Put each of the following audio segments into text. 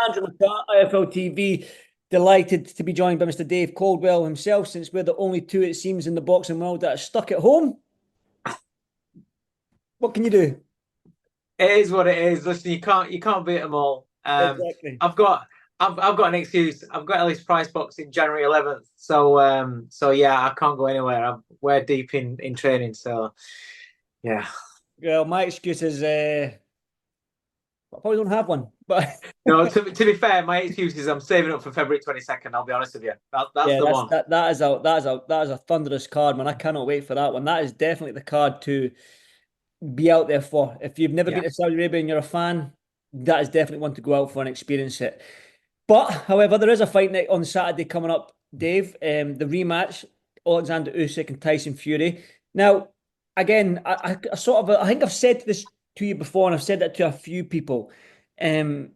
Andrew McCart, IFLTV. Delighted to be joined by Mr. Dave Coldwell himself, since we're the only two, it seems, in the boxing world that are stuck at home. What can you do? It is what it is. Listen, you can't beat them all. Exactly. I've got an excuse. I've got Ellis Price box in January 11th. So yeah, I can't go anywhere. We're deep in training. So yeah. Well, my excuse is I probably don't have one, but No, to be fair, my excuse is I'm saving up for February 22nd. I'll be honest with you. That's yeah, the one. that is a thunderous card, man. I cannot wait for that one. That is definitely the card to be out there for. If you've never been Yeah. to Saudi Arabia and you're a fan, that is definitely one to go out for and experience it. But however, there is a fight night on Saturday coming up, Dave. The rematch, Alexander Usyk and Tyson Fury. Now, again, I sort of, I think I've said this to you before, and I've said that to a few people. Um,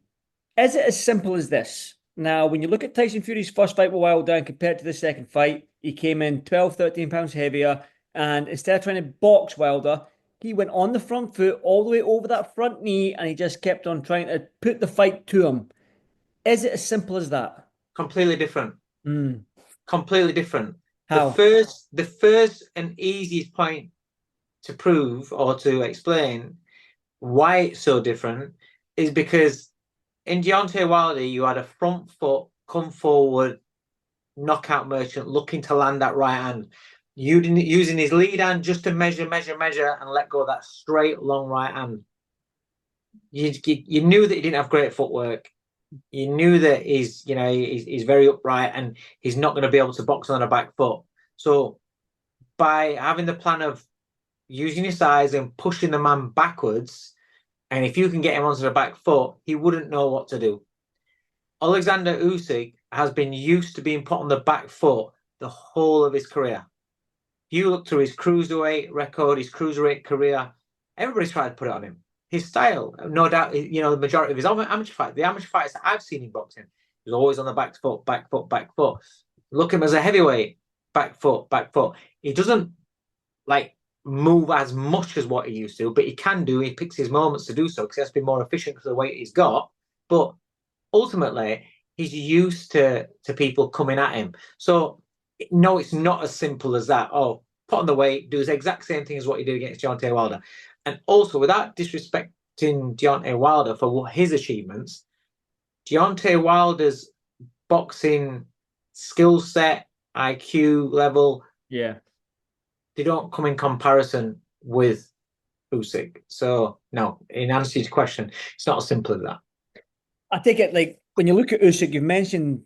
is it as simple as this? Now, when you look at Tyson Fury's first fight with Wilder and compared to the second fight, he came in 12, 13 pounds heavier. And instead of trying to box Wilder, he went on the front foot all the way over that front knee and he just kept on trying to put the fight to him. Is it as simple as that? Completely different. Mm. Completely different. The How? first the first and easiest point to prove or to explain why it's so different is because in Deontay Wilder, you had a front foot come forward knockout merchant looking to land that right hand, using his lead hand just to measure, and let go of that straight, long right hand. You knew that he didn't have great footwork. You knew that he's very upright and he's not going to be able to box on a back foot. So by having the plan of using his size and pushing the man backwards, and if you can get him onto the back foot, he wouldn't know what to do. Alexander Usyk has been used to being put on the back foot the whole of his career. If you look through his cruiserweight record, his cruiserweight career, everybody's tried to put it on him. His style, no doubt, the majority of his amateur fights, the amateur fights that I've seen in boxing, he's always on the back foot, back foot, back foot. Look at him as a heavyweight, back foot, back foot. He doesn't like move as much as what he used to, but he can do. He picks his moments to do so because he has to be more efficient because of the weight he's got. But ultimately, he's used to people coming at him. So no, it's not as simple as that. Oh, put on the weight, do the exact same thing as what he did against Deontay Wilder. And also, without disrespecting Deontay Wilder for his achievements, Deontay Wilder's boxing skill set, IQ level, Yeah. they don't come in comparison with Usyk. So no, in answer to your question, it's not as simple as that. I take it like when you look at Usyk, you've mentioned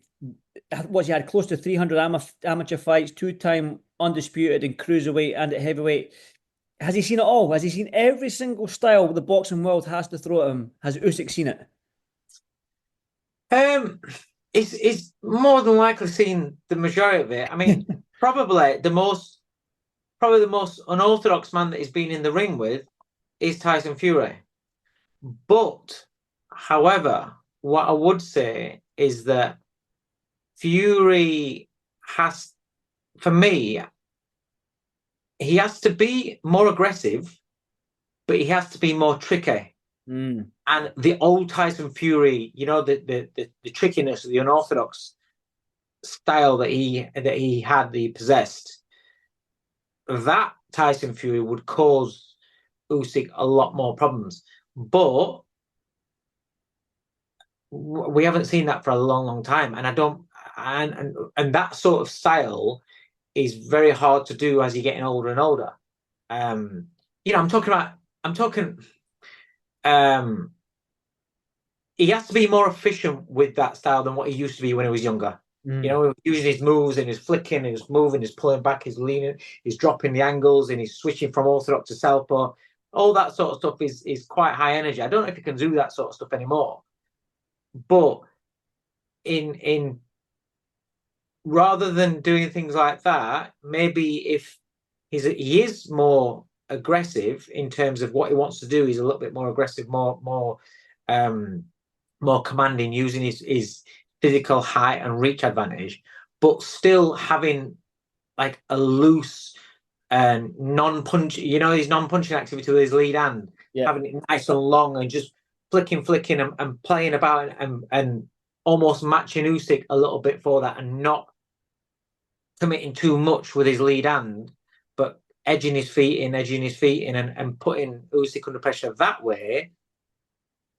what he had close to 300 amateur fights, two-time undisputed in cruiserweight and at heavyweight. Has he seen it all? Has he seen every single style the boxing world has to throw at him? Has Usyk seen it? Um, it's more than likely seen the majority of it. I mean, probably the most unorthodox man that he's been in the ring with is Tyson Fury. But, however, what I would say is that Fury has, for me, he has to be more aggressive, but he has to be more tricky. Mm. And the old Tyson Fury, the trickiness, the unorthodox style that he possessed, that Tyson Fury would cause Usyk a lot more problems. But we haven't seen that for a long, long time, and I don't, and that sort of style is very hard to do as you're getting older and older. Um, I'm talking. Um, he has to be more efficient with that style than what he used to be when he was younger. Mm. Using his moves and his flicking, and his moving, his pulling back, his leaning, he's dropping the angles, and he's switching from orthodox to southpaw. All that sort of stuff is quite high energy. I don't know if he can do that sort of stuff anymore. But in rather than doing things like that, maybe if he is more aggressive in terms of what he wants to do, he's a little bit more aggressive, um, more commanding, using his physical height and reach advantage, but still having like a loose and non-punch, his non-punching activity with his lead hand, Yeah. having it nice and long and just flicking and playing about and almost matching Usyk a little bit for that and not committing too much with his lead hand, but edging his feet in, and putting Usyk under pressure that way.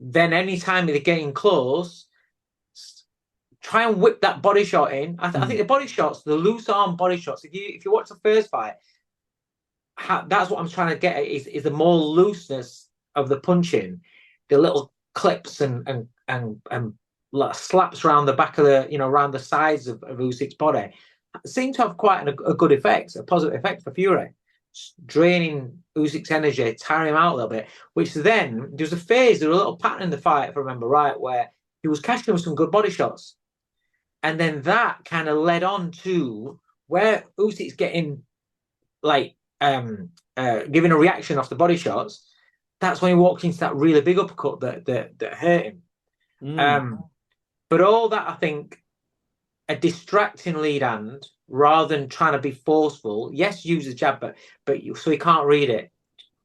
Then anytime they're getting close, try and whip that body shot in. I think the body shots, the loose arm body shots, if you watch the first fight, that's what I'm trying to get at, is the more looseness of the punching, the little clips and slaps around the back of the, around the sides of Usyk's body, seem to have quite a good effect, a positive effect for Fury, draining Usyk's energy, tiring him out a little bit. Which then there was a little pattern in the fight, if I remember right, where he was catching with some good body shots, and then that kind of led on to where Usyk's getting like giving a reaction off the body shots. That's when he walked into that really big uppercut that hurt him. But all that, I think, a distracting lead hand rather than trying to be forceful. Yes, use the jab, but so he can't read it.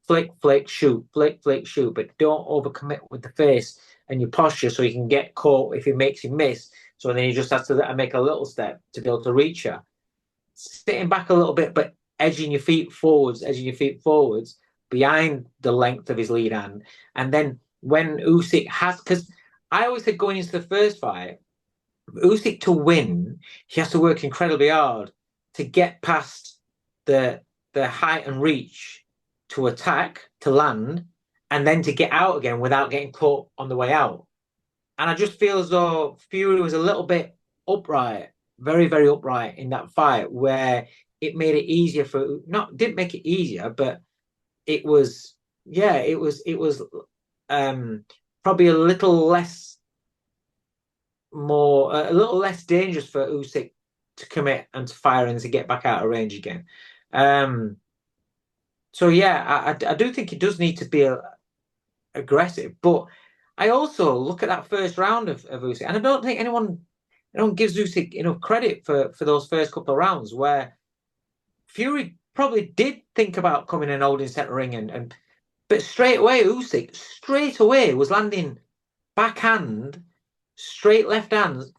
Flick, flick, shoot, flick, flick, shoot, but don't overcommit with the face and your posture so he can get caught if he makes him miss. So then he just has to make a little step to be able to reach her. Sitting back a little bit, but edging your feet forwards behind the length of his lead hand. And then when Usyk has, because I always said going into the first fight, Usyk to win, he has to work incredibly hard to get past the height and reach to attack, to land, and then to get out again without getting caught on the way out. And I just feel as though Fury was a little bit upright, very, very upright in that fight, where it made it easier didn't make it easier, but it was probably a little less dangerous for Usyk to commit and to fire and to get back out of range again. So yeah, I do think he does need to be aggressive, but I also look at that first round of Usyk, and I don't think anyone gives Usyk enough credit for those first couple of rounds where Fury probably did think about coming and holding center ring, but straight away Usyk was landing backhand, straight left hands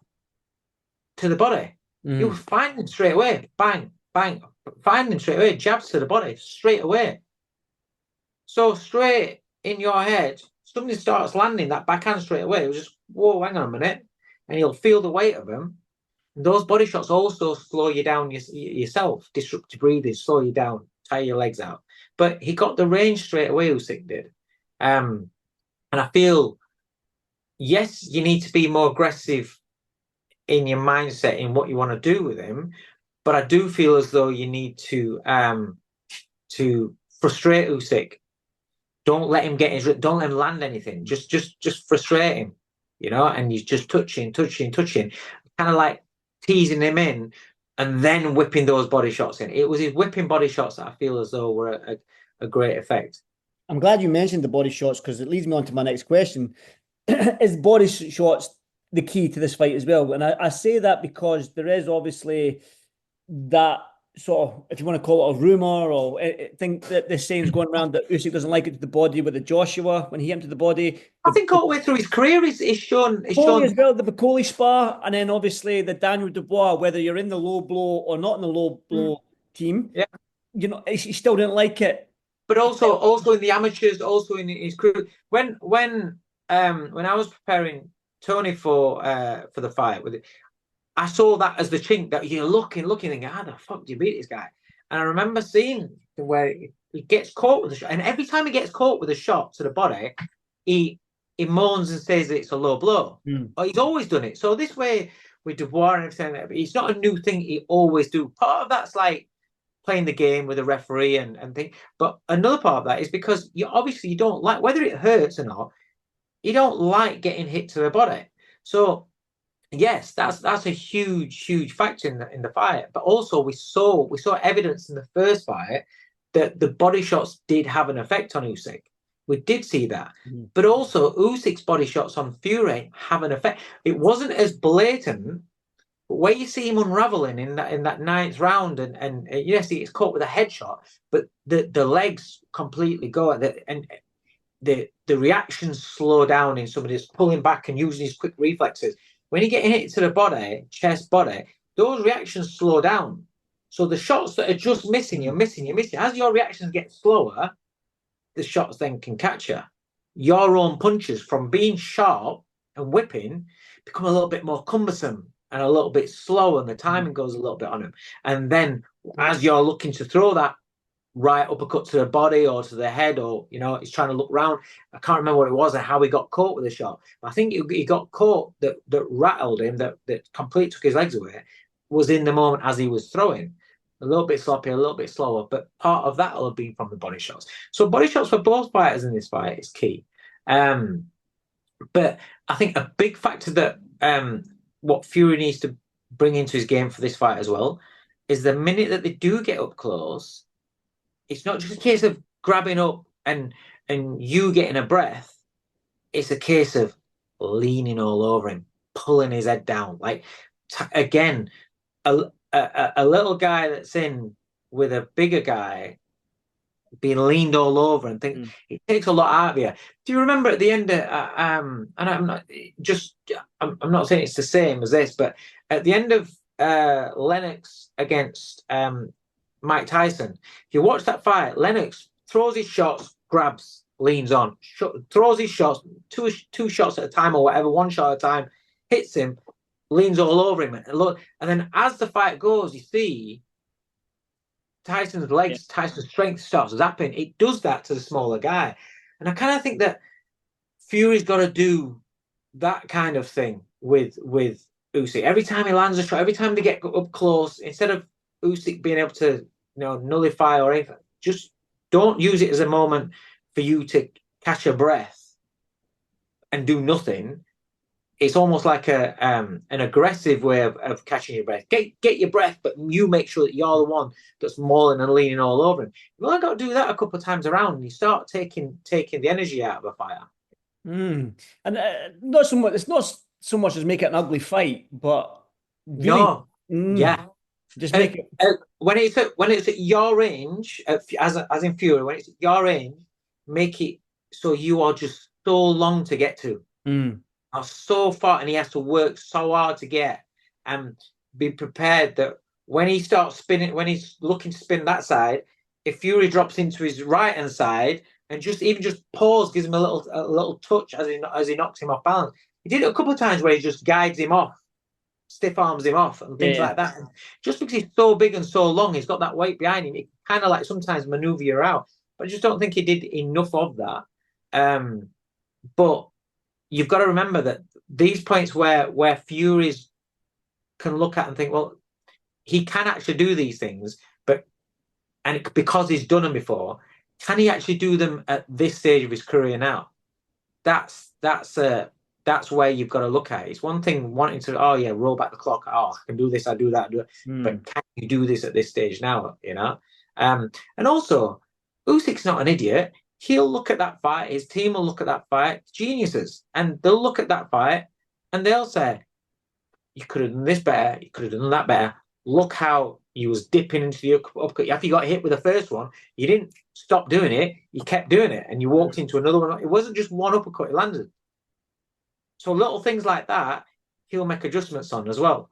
to the body. He was finding straight away, bang, bang, finding straight away, jabs to the body straight away. So straight in your head, somebody starts landing that backhand straight away. It was just, whoa, hang on a minute. And you'll feel the weight of them. And those body shots also slow you down yourself, disrupt your breathing, slow you down, tire your legs out. But he got the range straight away, Usyk did. And I feel, yes, you need to be more aggressive in your mindset in what you want to do with him. But I do feel as though you need to frustrate Usyk. Don't let him don't let him land anything. Just frustrate him, and he's just touching, kind of like teasing him in and then whipping those body shots in. It was his whipping body shots that I feel as though were a great effect. I'm glad you mentioned the body shots because it leads me on to my next question. Is body shots the key to this fight as well? And I say that because there is obviously that sort of, if you want to call it a rumor, or I think that this saying's going around that Usyk doesn't like it to the body with the Joshua when he hit him to the body. I think all the way through his career, he's shown as well, the Bacoli spar, and then obviously the Daniel Dubois, whether you're in the low blow or not in the low blow team, yeah, he still didn't like it. But also in the amateurs, also in his crew. When I was preparing Tony for the fight with it, I saw that as the chink that you're looking, thinking, how the fuck do you beat this guy? And I remember seeing where he gets caught with a shot, and every time he gets caught with a shot to the body, he moans and says that it's a low blow. Or he's always done it. So this way with Dubois and everything, it's not a new thing. He always do. Part of that's like playing the game with a referee and thing. But another part of that is because you don't like, whether it hurts or not, you don't like getting hit to the body. So yes, that's a huge factor in the fight. But also we saw evidence in the first fight that the body shots did have an effect on Usyk. We did see that. But also Usyk's body shots on Fury have an effect. It wasn't as blatant, but where you see him unraveling in that ninth round, and yes, he gets caught with a headshot, but the legs completely go, and the reactions slow down in somebody that's pulling back and using his quick reflexes. when you get hit to the body, chest, body, those reactions slow down. So the shots that are just missing, you're missing. As your reactions get slower, the shots then can catch you. Your own punches, from being sharp and whipping, become a little bit more cumbersome and a little bit slow, and the timing goes a little bit on them. And then as you're looking to throw that right uppercut to the body or to the head, or he's trying to look round. I can't remember what it was and how he got caught with the shot. I think he got caught that rattled him, that completely took his legs away, was in the moment as he was throwing. A little bit sloppy, a little bit slower, but part of that will have been from the body shots. So body shots for both fighters in this fight is key. But I think a big factor that what Fury needs to bring into his game for this fight as well is the minute that they do get up close, it's not just a case of grabbing up and you getting a breath. It's a case of leaning all over him, pulling his head down. Like, again, a little guy that's in with a bigger guy being leaned all over, and think it takes a lot out of you. Do you remember at the end of and I'm not saying it's the same as this, but at the end of Lennox against Mike Tyson, if you watch that fight, Lennox throws his shots, grabs, leans on, throws his shots, two shots at a time or whatever, one shot at a time, hits him, leans all over him, and then as the fight goes, you see Tyson's legs, Tyson's strength starts zapping. It does that to the smaller guy, and I kind of think that Fury's got to do that kind of thing with Usyk. Every time he lands a shot, every time they get up close, instead of Usyk being able to nullify or anything, just don't use it as a moment for you to catch your breath and do nothing. It's almost like an aggressive way of catching your breath. Get your breath, but you make sure that you're the one that's mauling and leaning all over him. You've only got to do that a couple of times around, and you start taking the energy out of a fighter. And not so much. It's not so much as make it an ugly fight, but really, just make it. When it's at your range, as in Fury, when it's at your range, make it so you are just so long to get to. Are so far, and he has to work so hard to get, and be prepared that when he starts spinning, when he's looking to spin that side, if Fury drops into his right hand side and just pause, gives him a little touch as he knocks him off balance. He did it a couple of times where he just guides him off, stiff arms him off, and things like that. And just because he's so big and so long, he's got that weight behind him. It kind of like sometimes maneuver you out, but I just don't think he did enough of that. But you've got to remember that these points where Furies can look at and think, well, he can actually do these things, because he's done them before, can he actually do them at this stage of his career now? That's where you've got to look at it. It's one thing wanting to, roll back the clock. I can do this, I do that, but can you do this at this stage now? And also, Usyk's not an idiot. He'll look at that fight, his team will look at that fight, geniuses, and they'll look at that fight and they'll say, you could have done this better, you could have done that better. Look how you was dipping into the uppercut. After you got hit with the first one, you didn't stop doing it, you kept doing it, and you walked into another one. It wasn't just one uppercut he landed. So little things like that, he'll make adjustments on as well.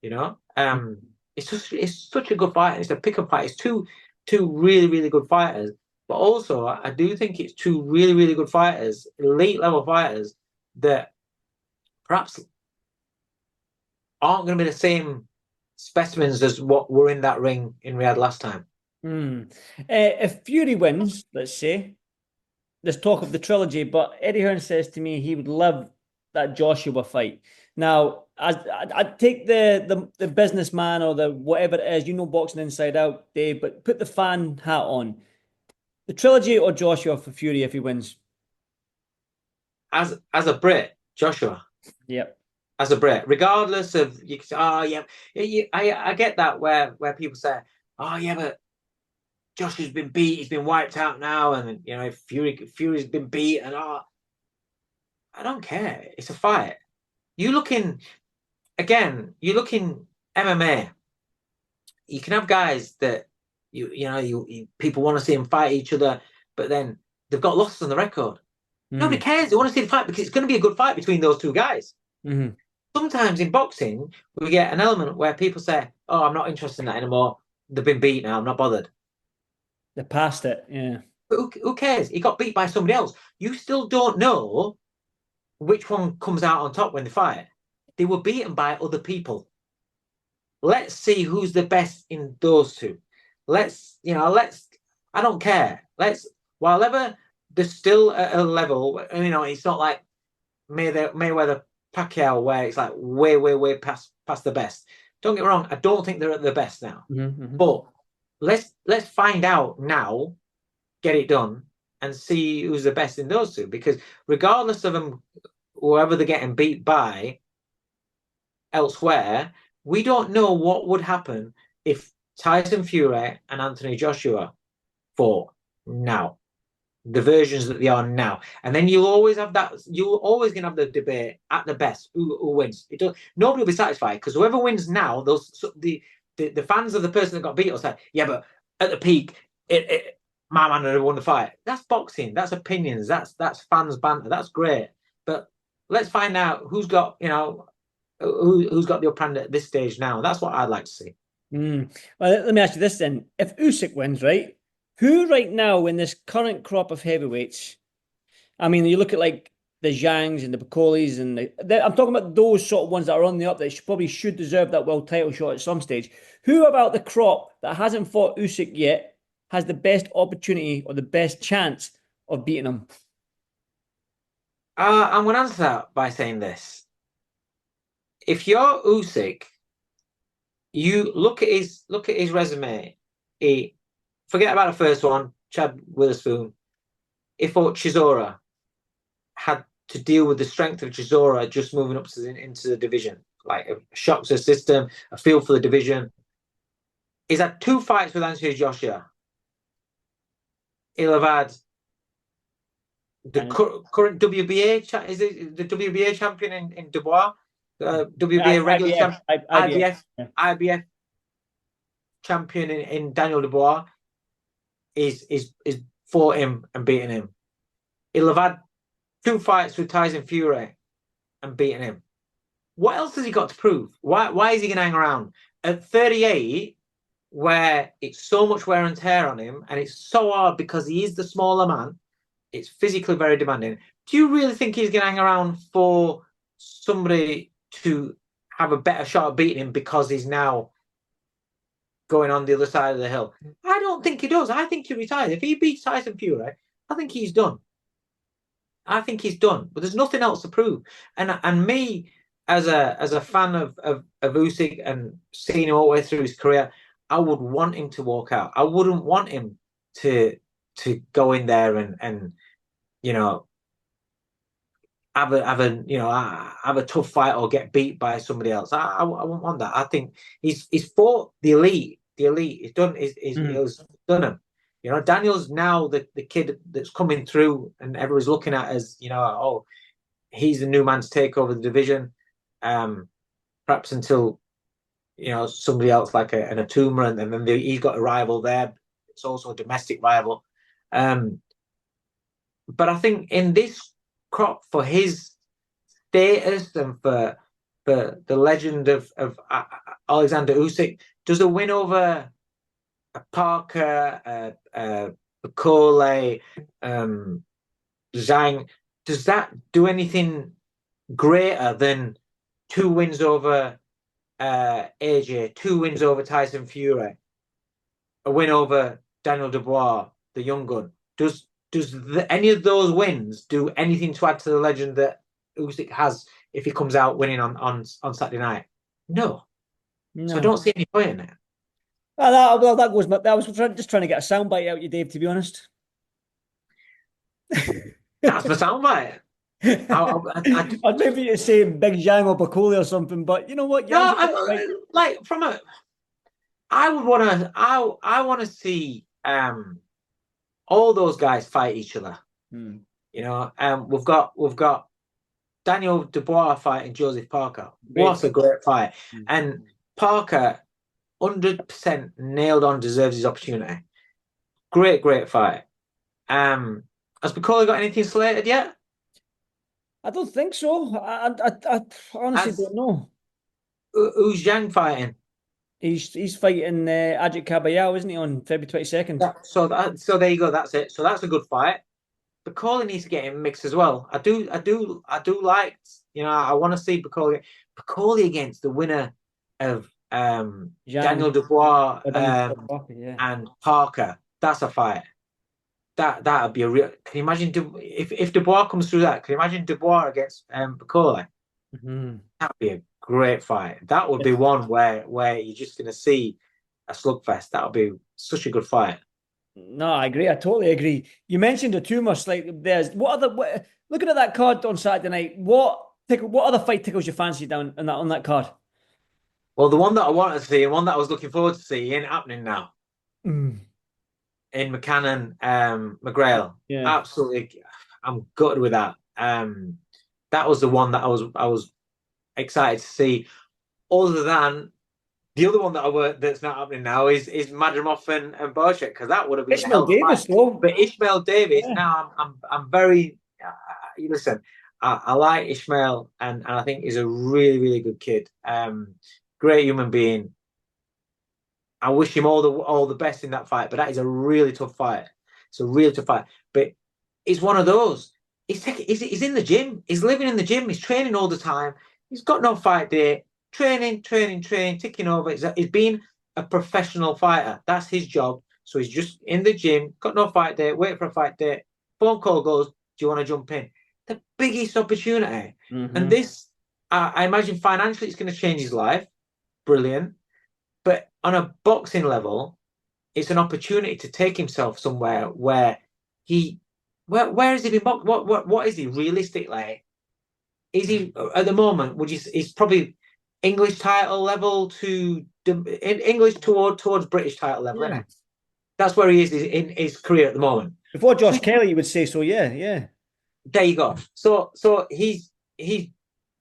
It's such a good fight. It's a pick-up fight. It's two really, really good fighters. But also, I do think it's two really, really good fighters, elite level fighters, that perhaps aren't going to be the same specimens as what were in that ring in Riyadh last time. If Fury wins, let's say, there's talk of the trilogy, but Eddie Hearn says to me he would love that Joshua fight. Now, I'd take the businessman or the whatever it is, boxing inside out, Dave, but put the fan hat on. The trilogy or Joshua for Fury if he wins? As a Brit, Joshua. Yep. As a Brit, regardless of you can say, I get that where people say, but Joshua's been beat, he's been wiped out now, and Fury's been beat, and I don't care. It's a fight. You look in MMA. You can have guys that people want to see them fight each other, but then they've got losses on the record. Nobody cares. They want to see the fight because it's going to be a good fight between those two guys. sometimes in boxing, we get an element where people say, "Oh, I'm not interested in that anymore. They've been beat now. I'm not bothered." They passed it. Yeah. But who cares? He got beat by somebody else. You still don't know which one comes out on top when they fight. They were beaten by other people. Let's see who's the best in those two. I don't care. Whatever, there's still a level, it's not like Mayweather Pacquiao where it's like way past the best. Don't get me wrong, I don't think they're at the best now. But let's find out now, get it done, and see who's the best in those two. Because regardless of them, whoever they're getting beat by elsewhere, we don't know what would happen if Tyson Fury and Anthony Joshua fought now, the versions that they are now. And then you'll always have that, you're always going to have the debate at the best, who wins. Nobody will be satisfied, because whoever wins now, the fans of the person that got beat will say, yeah, but at the peak, my man would have won the fight. That's boxing. That's opinions. That's fans banter. That's great. But let's find out who's got, who's got the upper hand at this stage now. That's what I'd like to see. Well, let me ask you this then. If Usyk wins, right, who right now in this current crop of heavyweights, I mean, you look at like the Zhangs and the Bakolis, and I'm talking about those sort of ones that are on the up that probably should deserve that world title shot at some stage. Who about the crop that hasn't fought Usyk yet has the best opportunity or the best chance of beating him? I'm going to answer that by saying this. If you're Usyk, you look at his resume. Forget about the first one, Chad Witherspoon. He fought Chisora, had to deal with the strength of Chisora just moving up into the division, like a shock to the system, a feel for the division. He's had 2 fights with Anthony Joshua. He'll have had the current WBA, is it the WBA champion in Dubois? WBA regular champion, IBF champion in Daniel Dubois is fought him and beaten him. He'll have had 2 fights with Tyson Fury and beaten him. What else has he got to prove? Why is he going to hang around at 38, where it's so much wear and tear on him, and it's so hard because he is the smaller man? It's physically very demanding. Do you really think he's going to hang around for somebody to have a better shot at beating him because he's now going on the other side of the hill? I don't think he does. I think he retires. If he beats Tyson Fury, I think he's done. I think he's done. But there's nothing else to prove. And me, as a fan of Usyk and seeing him all the way through his career, I would want him to walk out. I wouldn't want him to go in there and have a tough fight or get beat by somebody else. I wouldn't want that. I think he's fought the elite. He's done. He's done him. Daniel's now the kid that's coming through, and everyone's looking at as oh, he's the new man to take over the division. Perhaps until somebody else like an Atuma, and then he's got a rival there. It's also a domestic rival. But I think in this crop, for his status and for the legend of Alexander Usyk, does a win over a Parker, Bakole, Zhang, does that do anything greater than 2 wins over AJ, 2 wins over Tyson Fury, a win over Daniel Dubois, the young gun? Does any of those wins do anything to add to the legend that Usyk has if he comes out winning on Saturday night? No. So I don't see any point in it. That was just trying to get a soundbite out of you, Dave, to be honest. That's the soundbite. I'd maybe you say Big Zhang or Bakole or something, but you know what? No, I want to see all those guys fight each other. We've got Daniel Dubois fighting Joseph Parker. What a great fight! And Parker, 100% nailed on, deserves his opportunity. Great fight. Has Bakole got anything slated yet? I don't think so. I honestly As don't know. who's Zhang fighting? He's fighting Ajit Kabayao, isn't he, on February 22nd? So there you go. That's it. So that's a good fight. Bacoli needs to get in mix as well. I do like. I want to see Bacoli against the winner of Jan, Daniel Dubois yeah. and Parker. That's a fight. That'd be a real. Can you imagine if Dubois comes through that? Can you imagine Dubois against Bacoli? Hmm. That'd be a great fight. That would be one where you're just going to see a slugfest. That would be such a good fight. No, I agree. I totally agree. You mentioned the tumor like there's looking at that card on Saturday night, what other fight tickles your fancy down on that card? Well, the one that I wanted to see and one that I was looking forward to see ain't happening now. Mm. In McCann McGrail. Yeah. Absolutely, I'm gutted with that. That was the one that I was excited to see. Other than the other one that's not happening now is Madrimov and Boschek, because that would have been a Ishmael hell of a fight. Davis, though. But Ishmael Davis, Yeah. now I'm very listen. I like Ishmael and I think he's a really really good kid. Great human being. I wish him all the best in that fight, but that is a really tough fight. It's a really tough fight. But it's one of those. He's in the gym. He's living in the gym. He's training all the time. He's got no fight day. Training, ticking over. He's been a professional fighter. That's his job. So he's just in the gym, got no fight day, wait for a fight day. Phone call goes, do you want to jump in? The biggest opportunity. And Hmm. this, I imagine financially, it's going to change his life. Brilliant. But on a boxing level, it's an opportunity to take himself somewhere where he, where has he been boxed? What is he realistically? Is he at the moment? Would you? He's probably English title level to English towards British title level, isn't Yeah. it? That's where he is in his career at the moment. Before Josh So Kelly, you would say so. Yeah, yeah. there you go. So he's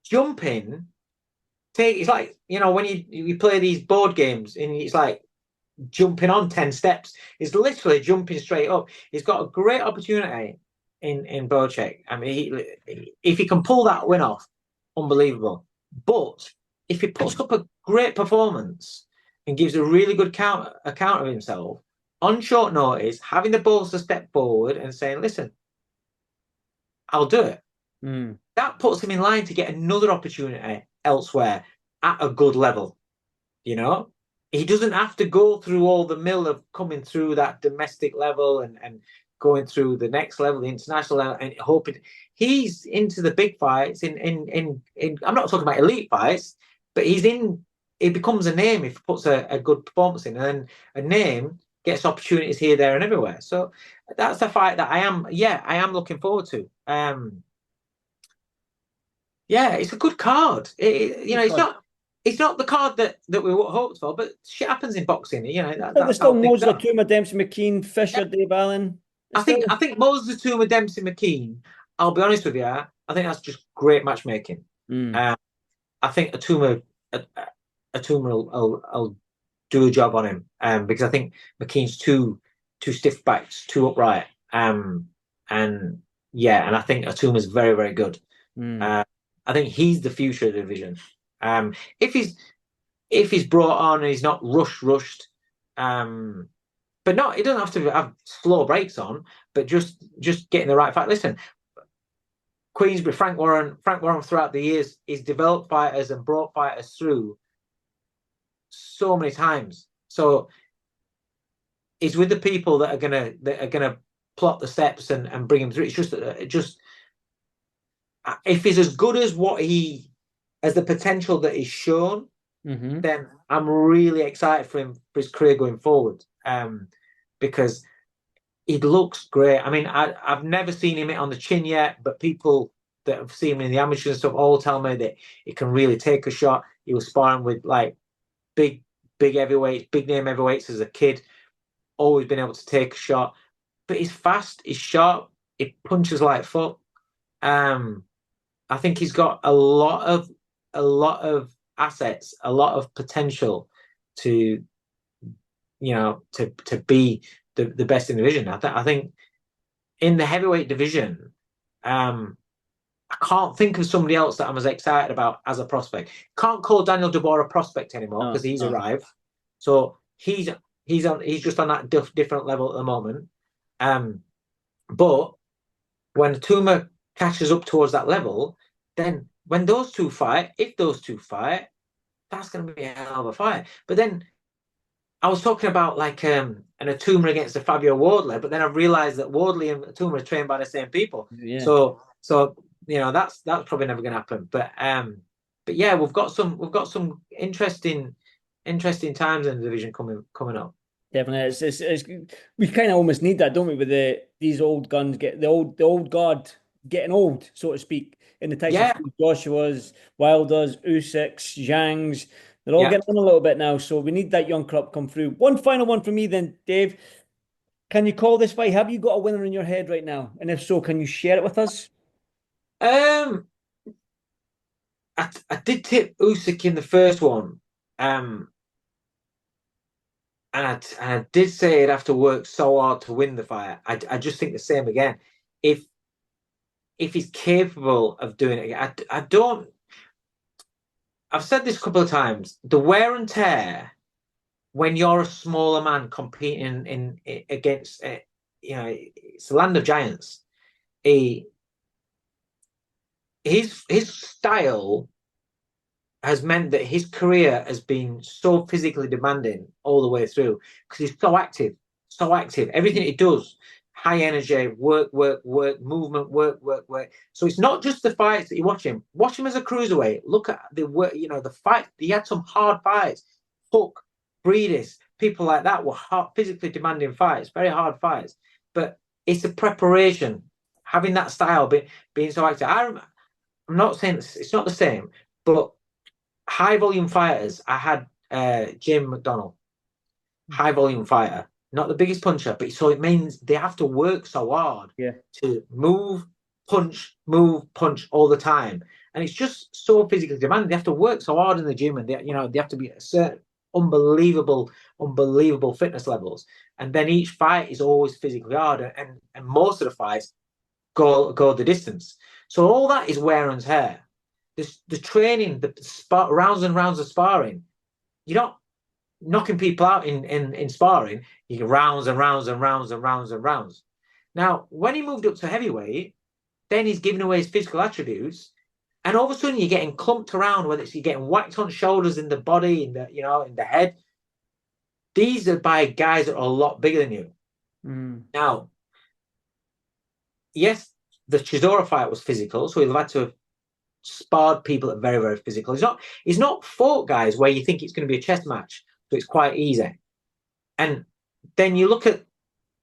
jumping. It's like when you play these board games and it's like jumping on 10 steps. He's literally jumping straight up. He's got a great opportunity in Bocek. I mean, if he can pull that win off, unbelievable. But if he puts up a great performance and gives a really good account of himself on short notice, having the balls to step forward and saying, listen, I'll do it. Mm. That puts him in line to get another opportunity elsewhere at a good level. He doesn't have to go through all the mill of coming through that domestic level and going through the next level, the international level, and hoping he's into the big fights. In I'm not talking about elite fights, but he becomes a name if he puts a good performance in, and then a name gets opportunities here, there, and everywhere. So that's a fight that I am looking forward to. Yeah, it's a good card. It's not the card that we hoped for, but shit happens in boxing. There's That's still how things Moses are. Atuma, Dempsey McKean, Fisher, Yeah. Dave Allen. I It's think still. I think Moses Atuma, Dempsey, McKean. I'll be honest with you. I think that's just great matchmaking. Mm. Um, I think Atuma will do a job on him, because I think McKean's too stiff backed, too upright. And yeah, and I think Atuma's very very good. Mm. Uh, I think he's the future of the division. Um, if he's brought on and he's not rushed, but not he doesn't have to have slow breaks on, but just getting the right fight. Listen, Queensbury, Frank Warren throughout the years, he's developed fighters and brought fighters through so many times. So he's with the people that are gonna plot the steps and bring him through. It's just if he's as good as as the potential that he's shown, Mm-hmm. then I'm really excited for him for his career going forward. Because he looks great. I mean, I've never seen him on the chin yet, but people that have seen him in the amateurs and stuff all tell me that he can really take a shot. He was sparring with like big heavyweights, big name heavyweights as a kid. Always been able to take a shot, but he's fast, he's sharp, he punches like fuck. I think he's got a lot of assets, a lot of potential to to be the best in the division. I think in the heavyweight division, I can't think of somebody else that I'm as excited about as a prospect. Can't call Daniel Dubois a prospect anymore because No, he's no. arrived. So he's just on that different level at the moment. But when Tuma catches up towards that level, then when those two fight, if those two fight, that's going to be a hell of a fight. But then I was talking about like an Atuma against a Fabio Wardley, but then I realized that Wardley and Atuma are trained by the same people. Yeah. So you know that's probably never going to happen. But yeah, we've got some interesting times in the division coming up. Definitely, it's we kind of almost need that, don't we? With these old guns get the old guard getting old, so to speak, in the Tyson Yeah, Fury, Joshua's, Wilder's, Usyk's, Zhang's, they're all yeah. getting on a little bit now. So we need that young crop come through. One final one for me, then, Dave. Can you call this fight? Have you got a winner in your head right now? And if so, can you share it with us? Um, I did tip Usyk in the first one. Um, and I did say he'd have to work so hard to win the fight. I just think the same again. If if he's capable of doing it, I don't. I've said this a couple of times. The wear and tear when you're a smaller man competing in against, it's the land of giants. He his style has meant that his career has been so physically demanding all the way through because he's so active, so active. Everything he does, high energy, work, work, work, movement, work, work, work. So it's not just the fights that you watch him. Watch him as a cruiserweight. Look at the work, the fight. He had some hard fights. Hook, Breedis, people like that were hard, physically demanding fights, very hard fights. But it's the preparation, having that style, being so active. I'm not saying it's not the same, but high volume fighters. I had Jim McDonnell, high volume fighter, not the biggest puncher, but so it means they have to work so hard Yeah. to move, punch all the time, and it's just so physically demanding. They have to work so hard in the gym, and they have to be at certain unbelievable fitness levels, and then each fight is always physically hard, and most of the fights go the distance. So all that is wear and tear. The training, rounds and rounds of sparring. You're not knocking people out in sparring. You get rounds and rounds and rounds and rounds and rounds. Now, when he moved up to heavyweight, then he's giving away his physical attributes, and all of a sudden you're getting clumped around. Whether it's you're getting whacked on shoulders, in the body, in the head. These are by guys that are a lot bigger than you. Now, yes, the Chisora fight was physical, so he'll have had to have sparred people that are very, very physical. He's not fought guys where you think it's going to be a chess match, so it's quite easy. And then you look at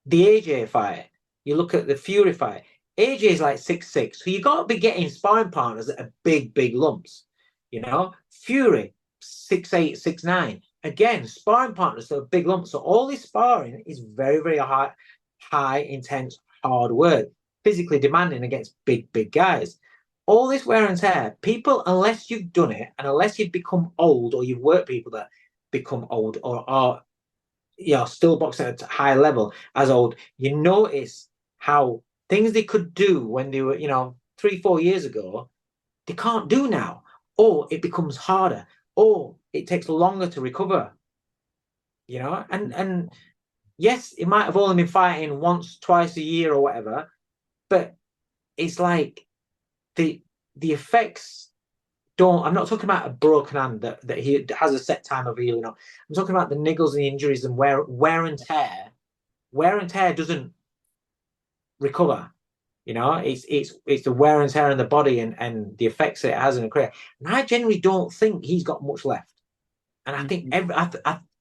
the AJ fight, you look at the Fury fight. AJ is like 6'6", so you got to be getting sparring partners that are big, big lumps. Fury 6'8", 6'9". Again, sparring partners that are big lumps. So all this sparring is very, very high, intense, hard work, physically demanding against big, big guys. All this wear and tear, people, unless you've done it and unless you've become old or you've worked people that become old or are still boxing at a high level as old, you notice how things they could do when they were 3-4 years ago, they can't do now, or it becomes harder, or it takes longer to recover. And yes, it might have only been fighting once, twice a year or whatever, but it's like the effects don't. I'm not talking about a broken hand that he has a set time of healing up. I'm talking about the niggles and the injuries and wear and tear. Wear and tear doesn't recover. It's the wear and tear in the body and the effects that it has in a career. And I generally don't think he's got much left. And I think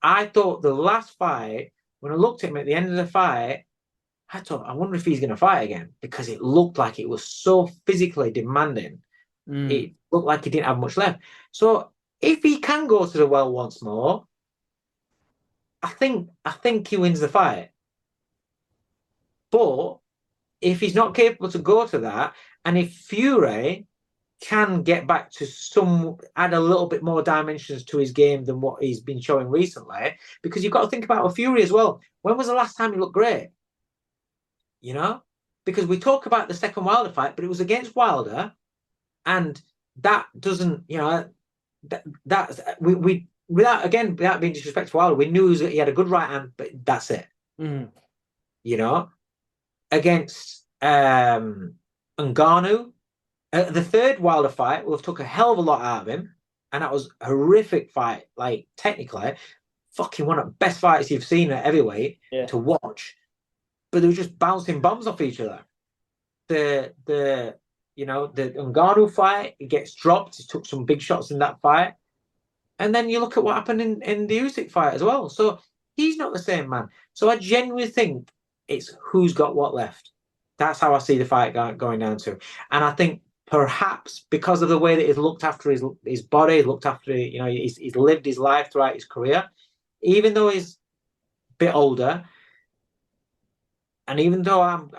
I thought the last fight, when I looked at him at the end of the fight, I thought, I wonder if he's going to fight again, because it looked like it was so physically demanding. It looked like he didn't have much left. So if he can go to the well once more, I think he wins the fight. But if he's not capable to go to that, and if Fury can get back to add a little bit more dimensions to his game than what he's been showing recently, because you've got to think about a Fury as well. When was the last time he looked great? Because we talk about the second Wilder fight, but it was against Wilder. And that doesn't, that's we without being disrespectful, we knew he had a good right hand, but that's it. Mm. Against Ngannou, the third Wilder fight, we've took a hell of a lot out of him, and that was a horrific fight. Like technically, fucking one of the best fights you've seen at heavyweight to watch. But they were just bouncing bombs off each other. The Ngannou fight, he gets dropped. He took some big shots in that fight. And then you look at what happened in the Usyk fight as well. So he's not the same man. So I genuinely think it's who's got what left. That's how I see the fight going down to. And I think perhaps because of the way that he's looked after his body, looked after, he's lived his life throughout his career, even though he's a bit older, and even though I'm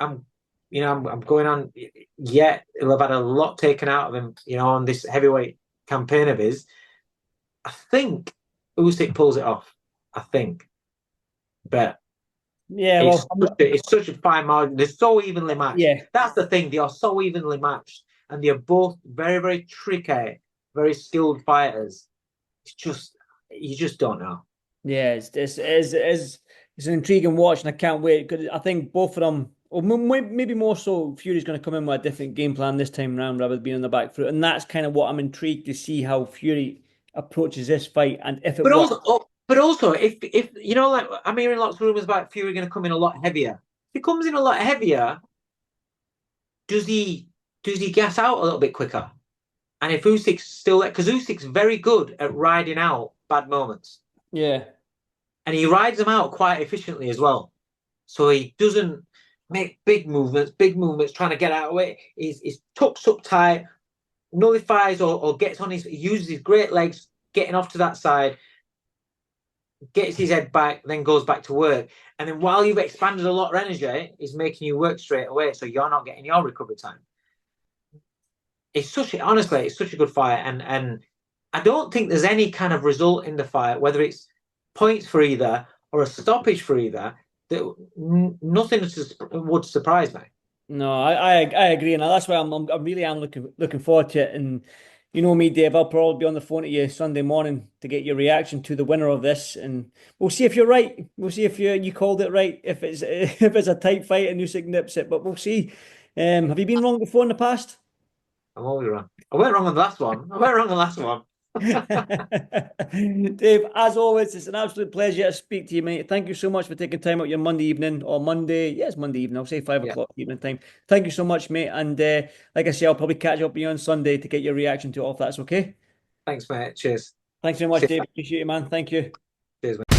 going on, yet he'll have had a lot taken out of him, on this heavyweight campaign of his. I think Usyk pulls it off. I think, but Yeah, it's such a fine margin. They're so evenly matched. Yeah, That's the thing. They are so evenly matched, and they're both very, very tricky, very skilled fighters. It's just you just don't know. yeah, it's an intriguing watch, and I can't wait because I think both of them, or maybe more so, Fury's going to come in with a different game plan this time round rather than being on the back foot, and that's kind of what I'm intrigued to see how Fury approaches this fight, and if it works. But also, if like I'm hearing lots of rumors about Fury going to come in a lot heavier. If he comes in a lot heavier, does he gas out a little bit quicker? And if Usyk's still there, because Usyk's very good at riding out bad moments. Yeah. And he rides them out quite efficiently as well. So he doesn't make big movements, trying to get out of it. He's tucks up tight, nullifies or gets on he uses his great legs, getting off to that side, gets his head back, then goes back to work. And then while you've expanded a lot of energy, he's making you work straight away. So you're not getting your recovery time. Honestly, it's such a good fight. And I don't think there's any kind of result in the fight, whether it's points for either or a stoppage for either, that nothing would surprise me. No, I agree, and that's why I really am looking forward to it. And you know me, Dave, I'll probably be on the phone to you Sunday morning to get your reaction to the winner of this, and we'll see if you're right. We'll see if you called it right. If it's if it's a tight fight and Usyk nips it, but we'll see. Have you been wrong before in the past? I'm always wrong. I went wrong on the last one. Dave, as always, it's an absolute pleasure to speak to you, mate. Thank you so much for taking time out your Monday evening or Monday. Yes, Monday evening. I'll say 5 o'clock evening time. Thank you so much, mate. And like I say, I'll probably catch up with you on Sunday to get your reaction to it, if that's okay. Thanks, mate. Cheers. Thanks very much, Dave. Appreciate it, man. Thank you. Cheers, mate.